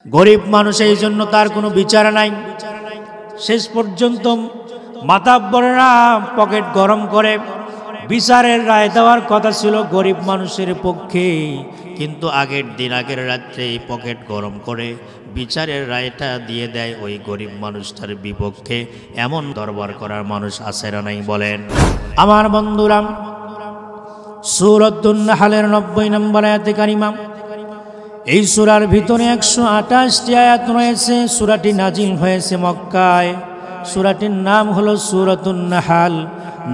গরিব মানুষ, এই জন্য তার কোনো বিচার নাই। শেষ পর্যন্ত মাতাব্বরেরা পকেট গরম করে বিচারের রায় দেওয়ার কথা ছিল গরিব মানুষের পক্ষে, কিন্তু আগের দিন আগের রাত্রে পকেট গরম করে বিচারের রায়টা দিয়ে দেয় ওই গরিব মানুষটার বিপক্ষে। এমন দরবার করার মানুষ আছে না নাই বলেন? আমার বন্ধুরা, সূরাতুন নাহলের 90 নম্বর আয়াতে কারিমা, এই সূরার ভিতরে 128টি আয়াত রয়েছে। সূরাটি নাজিল হয়েছে মক্কায়। সূরাটির নাম হলো সূরাতুন নাহাল।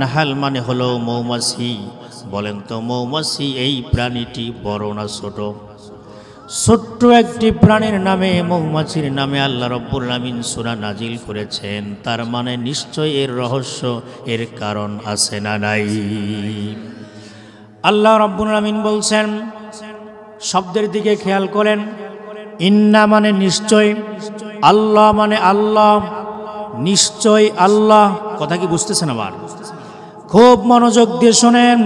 নাহাল মানে হলো মৌমাছি। বলেন তো মৌমাছি এই প্রাণীটি বড় না ছোট? ছোট্ট একটি প্রাণীর নামে, মৌমাছির নামে আল্লাহ রাব্বুল আলামিন সূরা নাজিল করেছেন। তার মানে নিশ্চয় এর রহস্য, এর কারণ আছে না নাই? আল্লাহ রাব্বুল আলামিন বলছেন, শব্দের দিকে খেয়াল করেন। ইন্না মানে নিশ্চয়, আল্লাহ মানে আল্লাহ, নিশ্চয় আল্লাহ। কথা কি বুঝতেছেন আমার? খুব মনোযোগ দিয়ে শোনেন,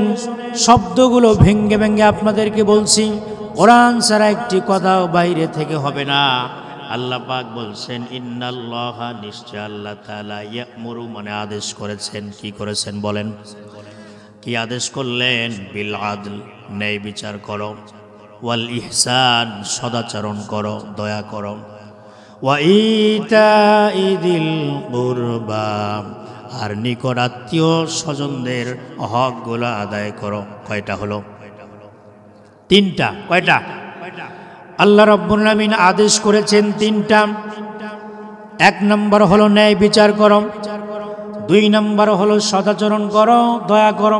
শব্দগুলো ভেঙ্গে ভেঙ্গে আপনাদেরকে বলছি। কোরআন ছাড়া একটি কথাও বাইরে থেকে হবে না। আল্লাহ পাক বলছেন ইন্নাল্লাহা, নিশ্চয় আল্লাহ তাআলা, ইয়ামুরু মানে আদেশ করেছেন। কি করেছেন বলেন? কি আদেশ করলেন? বিল আদল, ন্যায় বিচার করো, ওয়াল ইহসান, সদাচরণ করো, দয়া করো, ওয়া ইতাইদিল কুরবা, আর নিকট আত্মীয় স্বজনদের হকগুলো আদায় করো। কয়টা হলো? তিনটা। কয়টা? আল্লাহ রাব্বুল আলামিন আদেশ করেছেন তিনটা। এক নম্বর হলো ন্যায় বিচার করো, 2 নম্বর হলো সদাচরণ করো, দয়া করো,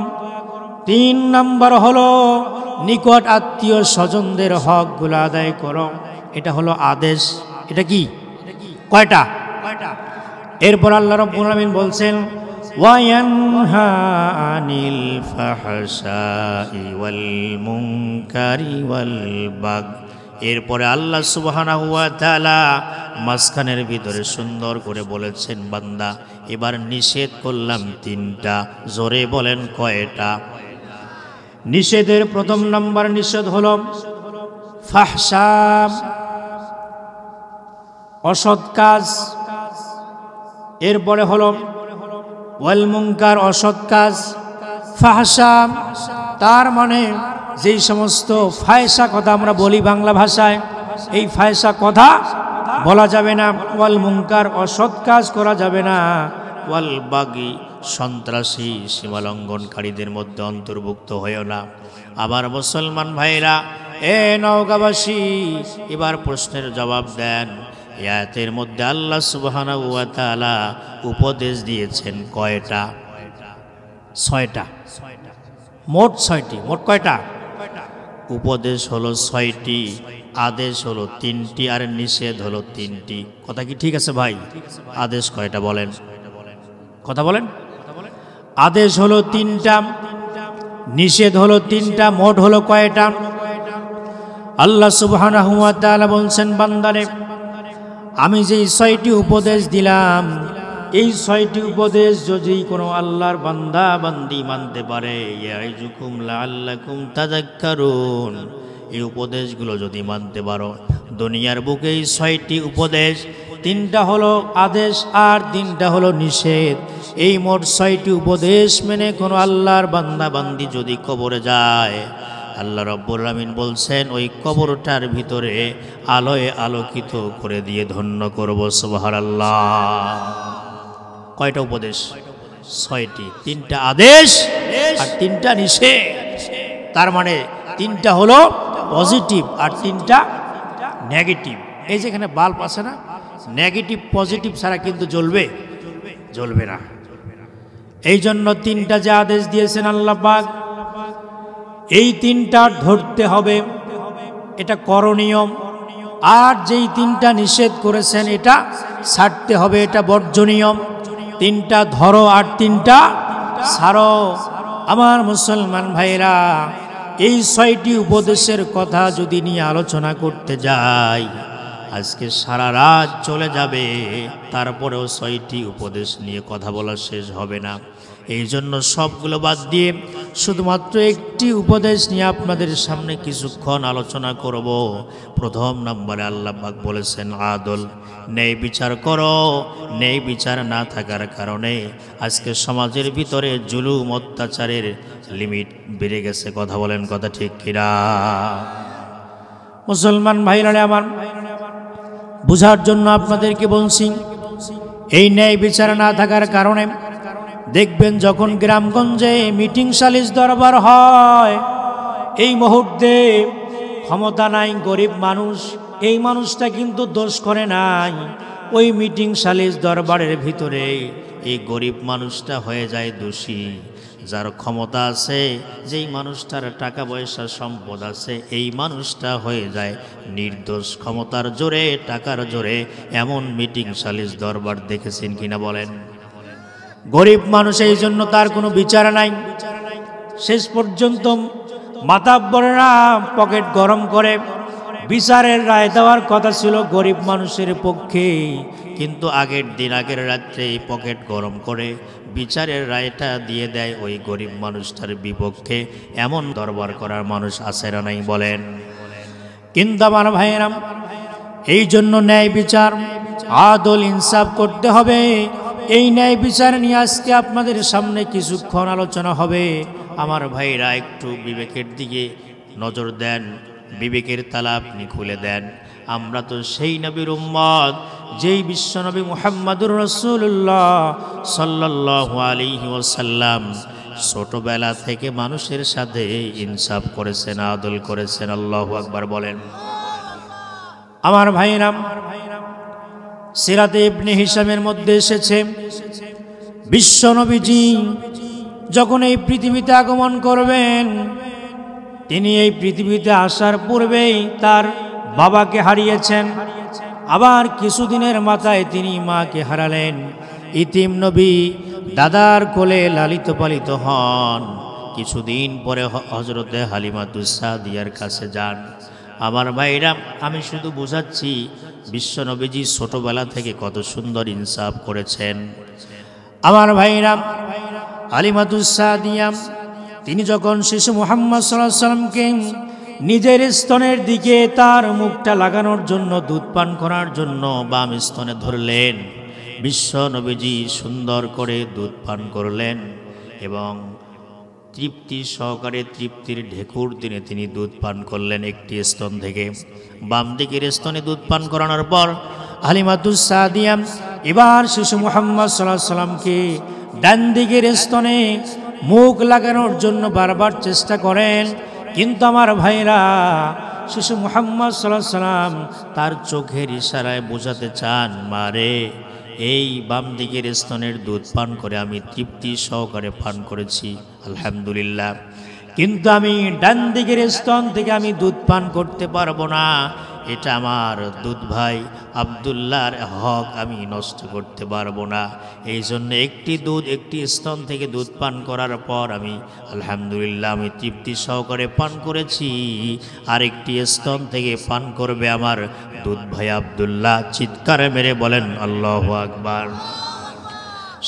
3 নম্বর হলো নিকট আত্মীয় স্বজনদের হকগুলো আদায় করো। এটা হলো আদেশ। এটা কি? কয়টা? এরপর আল্লাহ রাব্বুল আলামিন বলছেন ওয়ায়ানহা আনিল ফাহশাই ওয়াল মুনকারি ওয়াল বাগ। এরপরে আল্লাহ সুবহানাহু ওয়া তাআলা মাঝখানের ভিতরে সুন্দর করে বলেছেন, বান্দা এবার নিষেধ করলাম 3টা। জোরে বলেন কয়টা? নিষেধের প্রথম নাম্বার নিষেধ হলো ফাহশা, অসৎ কাজ। এরপরে হলো ওয়াল মুনকার, অসৎ কাজ। ফাহশা তার মানে যেই সমস্ত ফায়সা কথা আমরা বলি বাংলা ভাষায়, এই ফায়সা কথা বলা যাবে না। ওয়াল মুনকার, অসৎ কাজ করা যাবে না। ওয়াল বাগি, সন্ত্রাসী সীমালঙ্ঘনকারীদের মধ্যে অন্তর্ভুক্ত হয়েও না। আবার মুসলমান ভাইরা, এ নওগাঁবাসী, এবার প্রশ্নের জবাব দেন। এই আয়াতের মধ্যে আল্লাহ সুবহানাহু ওয়া তাআলা উপদেশ দিয়েছেন কয়টা? 6টা। মোট 6টি। মোট কয়টা? উপদেশ হলো 6টি, আদেশ হলো 3টি, আর নিষেধ হলো 3টি। কথা কি ঠিক আছে ভাই? আদেশ কয়টা বলেন? কথা বলেন। আদেশ হলো 3টা, নিষেধ হলো 3টা, মোট হলো কয়টা? আল্লাহ সুবহানাহু ওয়া তাআলা বলছেন, বান্দারে আমি যেই 6টি উপদেশ দিলাম, এই 6টি উপদেশ যদি কোনো আল্লাহর বান্দা বান্দি মানতে পারে, ইয়াইজুকুম লাআল্লাকুম তাযাক্কারুন, এই উপদেশগুলো যদি মানতে পারো, দুনিয়ার বুকে এই 6টি উপদেশ, 3টা হলো আদেশ আর 3টা হলো নিষেধ, এই মোট 6টি উপদেশ মেনে কোনো আল্লাহর বান্দা বান্দি যদি কবরে যায়, আল্লাহ রাব্বুল আলামিন বলছেন ওই কবরটার ভিতরে আলোয় আলোকিত করে দিয়ে ধন্য করব। সুবহানাল্লাহ। কয়টা উপদেশ? 6টি। 3টা আদেশ আর 3টা নিষেধ। তার মানে 3টা হলো পজিটিভ আর 3টা নেগেটিভ। এই যে এখানে বাল্ব আছে না, নেগেটিভ পজিটিভ ছাড়া কিন্তু জ্বলবে? জ্বলবে না। এই জন্য 3টা যে আদেশ দিয়েছেন আল্লাহ পাক, এই 3টা ধরতে হবে, এটা করণীয়। আর যেই 3টা নিষেধ করেছেন এটা ছাড়তে হবে, এটা বর্জনীয়। 3টা ধরো আর 3টা ছাড়ো। আমার মুসলমান ভাইরা, এই 6টি উপদেশের কথা যদি নিয়ে আলোচনা করতে যাই, আজকে সারা রাত চলে যাবে, তারপরেও 6টি উপদেশ নিয়ে কথা বলা শেষ হবে না। এই জন্য সবগুলো বাদ দিয়ে শুধুমাত্র একটি উপদেশ নিয়ে আপনাদের সামনে কিছুক্ষণ আলোচনা করব। প্রথম নম্বরে আল্লাহ পাক বলেছেন আদল, ন্যায় বিচার করো। ন্যায় বিচার না থাকার কারণে আজকে সমাজের ভিতরে জুলুম অত্যাচারের লিমিট বেড়ে গেছে। কথা বলেন, কথা ঠিক কিনা? মুসলমান ভাইরা আমার, বুঝার জন্য আপনাদেরকে বলছি, এই ন্যায় বিচার না থাকার কারণে দেখবেন যখন গ্রামগঞ্জে মিটিং সালিশ দরবার হয়, এই মুহূর্তে ক্ষমতা নাই গরিব মানুষ, এই মানুষটা কিন্তু দোষ করে নাই, ওই মিটিং সালিশ দরবারের ভিতরে এই গরিব মানুষটা হয়ে যায় দোষী। যার ক্ষমতা আছে, যেই মানুষটার টাকা পয়সা সম্পদ আছে, এই মানুষটা হয়ে যায় নির্দোষ। ক্ষমতার জোরে, টাকার জোরে এমন মিটিং সালিশ দরবার দেখেছেন কিনা বলেন? গরিব মানুষ, এই জন্য তার কোনো বিচার নাই। শেষ পর্যন্ত মাতাব্বরেরা পকেট গরম করে বিচারের রায় দেওয়ার কথা ছিল গরিব মানুষের পক্ষে, কিন্তু আগের দিন, আগের রাত্রে পকেট গরম করে বিচারের রায়টা দিয়ে দেয় ওই গরিব মানুষটার বিপক্ষে। এমন দরবার করার মানুষ আছে না নাই বলেন? কিন্তু আমার ভাইয়েরা, এই জন্য ন্যায় বিচার, আদল, ইনসাফ করতে হবে। এই ন্যায় বিচার নিয়ে আজকে আপনাদের সামনে কিছুক্ষণ আলোচনা হবে। আমার ভাইরা একটু বিবেকের দিকে নজর দেন, বিবেকের তালা আপনি খুলে দেন। আমরা তো সেই নবীর উম্মত, যেই বিশ্বনবী মুহাম্মদুর রাসূলুল্লাহ সাল্লাল্লাহু আলাইহি ওয়াসাল্লাম ছোটবেলা থেকে মানুষের সাথে ইনসাফ করেছেন, আদল করেছেন। আল্লাহু আকবার বলেন। আমার ভাইরা, সিরাতে ইবনে হিশামের মধ্যে এসেছে, বিশ্বনবীজি যখন এই পৃথিবীতে আগমন করবেন, তিনি এই পৃথিবীতে আসার পূর্বেই তার বাবাকে হারিয়েছেন। আবার কিছুদিনের মাথায় তিনি মাকে হারালেন। ইতিম নবী দাদার কোলে লালিত পালিত হন। কিছুদিন পরে হযরতে হালিমাতুস সাদিয়ার কাছে যান। আমার ভাইরা, আমি শুধু বোঝাচ্ছি বিশ্বনবীজি ছোটবেলা থেকে কত সুন্দর ইনসাফ করেছেন। আমার ভাইরা, হালিমাতুস সাদিয়া তিনি যখন শিশু মুহাম্মদ সাল্লাল্লাহু আলাইহি ওয়াসাল্লামকে নিজের স্তনের দিকে তার মুখটা লাগানোর জন্য, দুধ পান করার জন্য বাম স্তনে ধরলেন, বিশ্ব নবীজি সুন্দর করে দুধ পান করলেন এবং তৃপ্তি সহকারে, তৃপ্তির ঢেকুর দিনে তিনি দুধ পান করলেন একটি স্তন থেকে। বাম দিকের স্তনে দুধ পান করানোর পর হালিমাতুস সাদিয়া এবার শিশু মুহাম্মদ সাল্লাল্লাহু আলাইহি ওয়াসাল্লামকে ডান দিকের স্তনে মুখ লাগানোর জন্য বারবার চেষ্টা করেন, কিন্তু আমার ভাইরা, শিশু মুহাম্মদ সাল্লাল্লাহু আলাইহি ওয়াসাল্লাম তার চোখের ইশারায় বোঝাতে চান, মারে, এই বাম দিকের স্তনের দুধ পান করে আমি তৃপ্তি সহকারে পান করেছি, আলহামদুলিল্লাহ, কিন্তু আমি ডান দিকের স্তন থেকে আমি দুধ পান করতে পারবো না। এটা আমার দুধ ভাই আব্দুল্লাহর হক, আমি নষ্ট করতে পারবো না। এই জন্য একটি স্তন থেকে দুধ পান করার পর আমি আলহামদুলিল্লাহ আমি তৃপ্তি সহকারে পান করেছি। আরেকটি স্তন থেকে পান করবে আমার দুধ ভাই আব্দুল্লাহ। চিৎকারে মেরে বলেন আল্লাহু আকবার।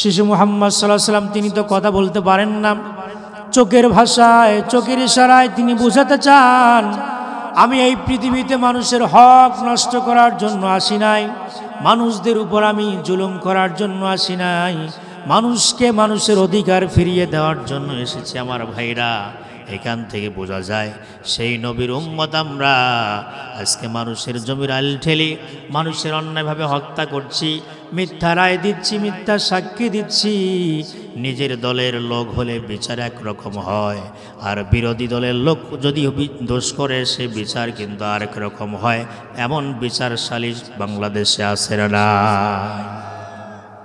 শিশু মুহাম্মদ সাল্লাল্লাহু আলাইহি ওয়াসাল্লাম তিনি তো কথা বলতে পারেন না, চোখের ভাষায়, চোখের ইশারায় তিনি বোঝাতে চান, আমি এই পৃথিবীতে মানুষের হক নষ্ট করার জন্য আসি নাই, মানুষদের উপর আমি জুলুম করার জন্য আসি নাই, মানুষকে মানুষের অধিকার ফিরিয়ে দেওয়ার জন্য এসেছি। আমার ভাইরা, এখান থেকে বোঝা যায় সেই নবীর উম্মত আমরা। আজকে মানুষের জমির আল ঠেলি, মানুষের অন্যায়ভাবে হত্যা করছি, মিথ্যা রায় দিচ্ছি, মিথ্যা সাক্ষী দিচ্ছি। নিজের দলের লোক হলে বিচার একরকম হয়, আর বিরোধী দলের লোক যদি দোষ করে সে বিচার কিন্তু আরেক রকম হয়। এমন বিচার সালিশ বাংলাদেশে আছে না?